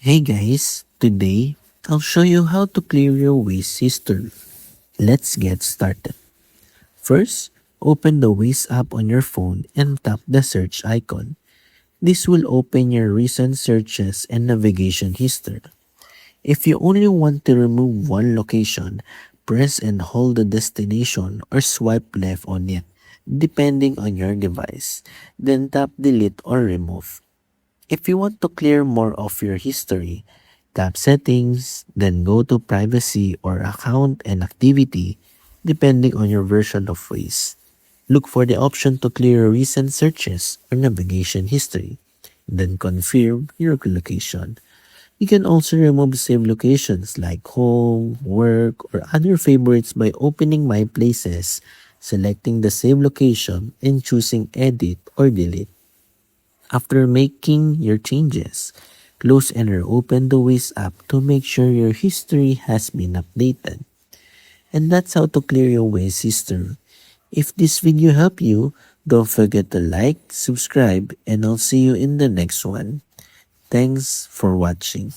Hey guys, today I'll show you how to clear your Waze history. Let's get started. First, open the Waze app on your phone and tap the search icon. This will open your recent searches and navigation history. If you only want to remove one location, press and hold the destination or swipe left on it, depending on your device. Then tap delete or remove. If you want to clear more of your history, tap Settings, then go to Privacy or Account and Activity, depending on your version of Waze. Look for the option to clear recent searches or navigation history, then confirm your location. You can also remove saved locations like home, work, or other favorites by opening My Places, selecting the save location, and choosing Edit or Delete. After making your changes, close and reopen the Waze app to make sure your history has been updated. And that's how to clear your Waze history. If this video helped you, don't forget to like, subscribe, and I'll see you in the next one. Thanks for watching.